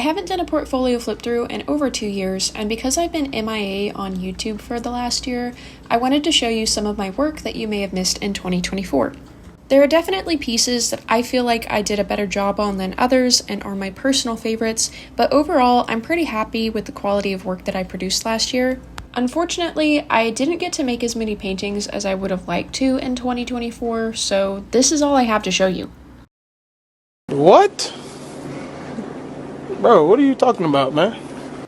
haven't done a portfolio flip through in over 2 years, and because I've been MIA on YouTube for the last year, I wanted to show you some of my work that you may have missed in 2024. There are definitely pieces that I feel like I did a better job on than others and are my personal favorites, but overall I'm pretty happy with the quality of work that I produced last year. Unfortunately, I didn't get to make as many paintings as I would have liked to in 2024, so this is all I have to show you. What? Bro, what are you talking about, man?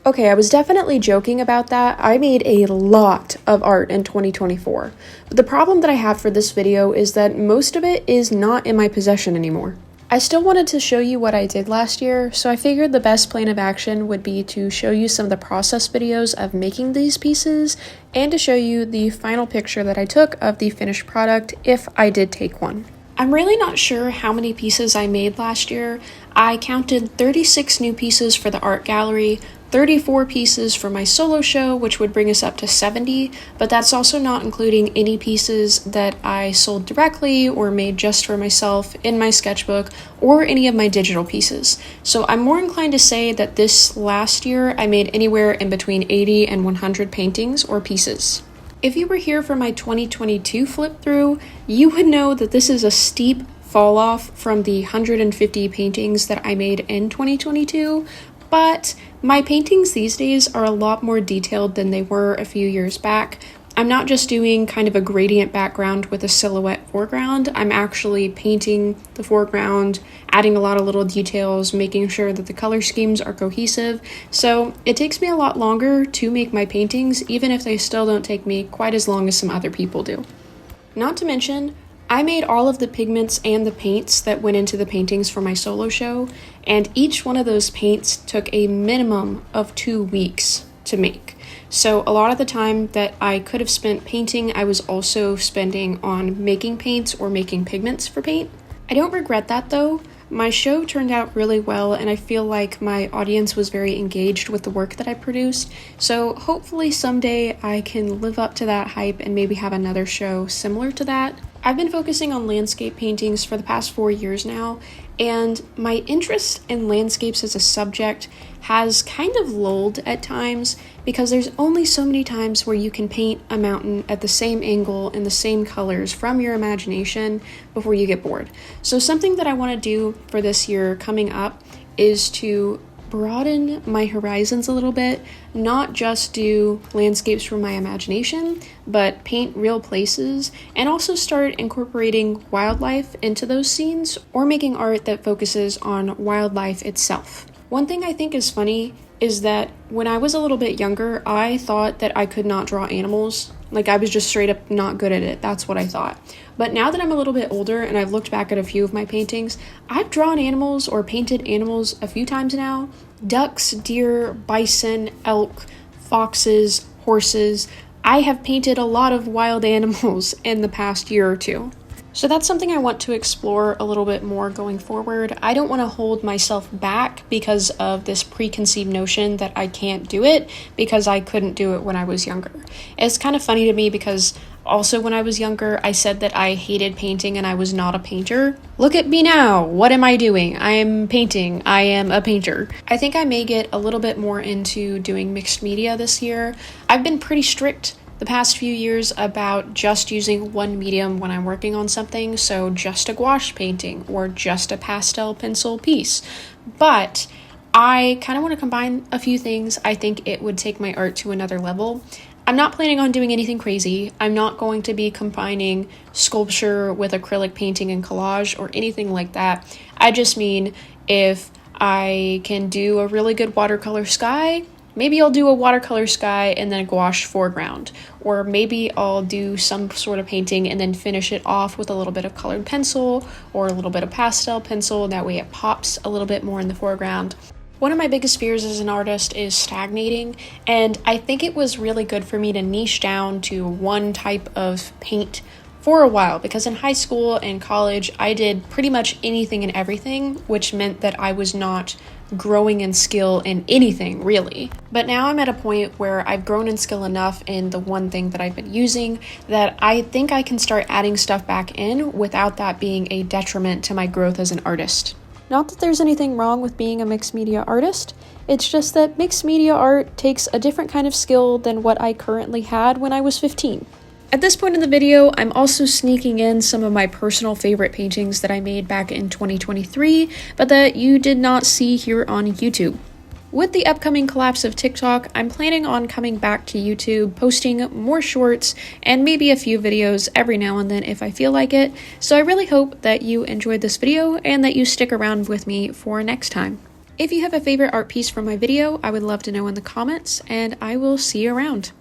Okay, I was definitely joking about that. I made a lot of art in 2024. But the problem that I have for this video is that most of it is not in my possession anymore. I still wanted to show you what I did last year, so I figured the best plan of action would be to show you some of the process videos of making these pieces and to show you the final picture that I took of the finished product if I did take one. I'm really not sure how many pieces I made last year. I counted 36 new pieces for the art gallery, 34 pieces for my solo show, which would bring us up to 70, but that's also not including any pieces that I sold directly or made just for myself in my sketchbook or any of my digital pieces. So I'm more inclined to say that this last year I made anywhere in between 80 and 100 paintings or pieces. If you were here for my 2022 flip through, you would know that this is a steep fall off from the 150 paintings that I made in 2022, but my paintings these days are a lot more detailed than they were a few years back. I'm not just doing kind of a gradient background with a silhouette foreground. I'm actually painting the foreground, adding a lot of little details, making sure that the color schemes are cohesive. So it takes me a lot longer to make my paintings, even if they still don't take me quite as long as some other people do. Not to mention, I made all of the pigments and the paints that went into the paintings for my solo show, and each one of those paints took a minimum of 2 weeks to make. So a lot of the time that I could have spent painting, I was also spending on making paints or making pigments for paint. I don't regret that though. My show turned out really well, and I feel like my audience was very engaged with the work that I produced, so hopefully someday I can live up to that hype and maybe have another show similar to that. I've been focusing on landscape paintings for the past 4 years now, and my interest in landscapes as a subject has kind of lulled at times because there's only so many times where you can paint a mountain at the same angle in the same colors from your imagination before you get bored. So something that I want to do for this year coming up is to broaden my horizons a little bit, not just do landscapes from my imagination, but paint real places, and also start incorporating wildlife into those scenes or making art that focuses on wildlife itself. One thing I think is funny is that when I was a little bit younger, I thought that I could not draw animals. Like, I was just straight up not good at it. That's what I thought. But now that I'm a little bit older and I've looked back at a few of my paintings, I've drawn animals or painted animals a few times now. Ducks, deer, bison, elk, foxes, horses. I have painted a lot of wild animals in the past year or two. So that's something I want to explore a little bit more going forward. I don't want to hold myself back because of this preconceived notion that I can't do it because I couldn't do it when I was younger. It's kind of funny to me because also when I was younger, I said that I hated painting and I was not a painter. Look at me now. What am I doing? I am painting. I am a painter. I think I may get a little bit more into doing mixed media this year. I've been pretty strict the past few years about just using one medium when I'm working on something, so just a gouache painting or just a pastel pencil piece. But I kind of want to combine a few things. I think it would take my art to another level. I'm not planning on doing anything crazy. I'm not going to be combining sculpture with acrylic painting and collage or anything like that. I just mean if I can do a really good watercolor sky, maybe I'll do a watercolor sky and then a gouache foreground. Or maybe I'll do some sort of painting and then finish it off with a little bit of colored pencil or a little bit of pastel pencil. That way it pops a little bit more in the foreground. One of my biggest fears as an artist is stagnating, and I think it was really good for me to niche down to one type of paint for a while, because in high school and college, I did pretty much anything and everything, which meant that I was not growing in skill in anything, really. But now I'm at a point where I've grown in skill enough in the one thing that I've been using that I think I can start adding stuff back in without that being a detriment to my growth as an artist. Not that there's anything wrong with being a mixed media artist, it's just that mixed media art takes a different kind of skill than what I currently had when I was 15. At this point in the video, I'm also sneaking in some of my personal favorite paintings that I made back in 2023, but that you did not see here on YouTube. With the upcoming collapse of TikTok, I'm planning on coming back to YouTube, posting more shorts, and maybe a few videos every now and then if I feel like it, so I really hope that you enjoyed this video and that you stick around with me for next time. If you have a favorite art piece from my video, I would love to know in the comments, and I will see you around.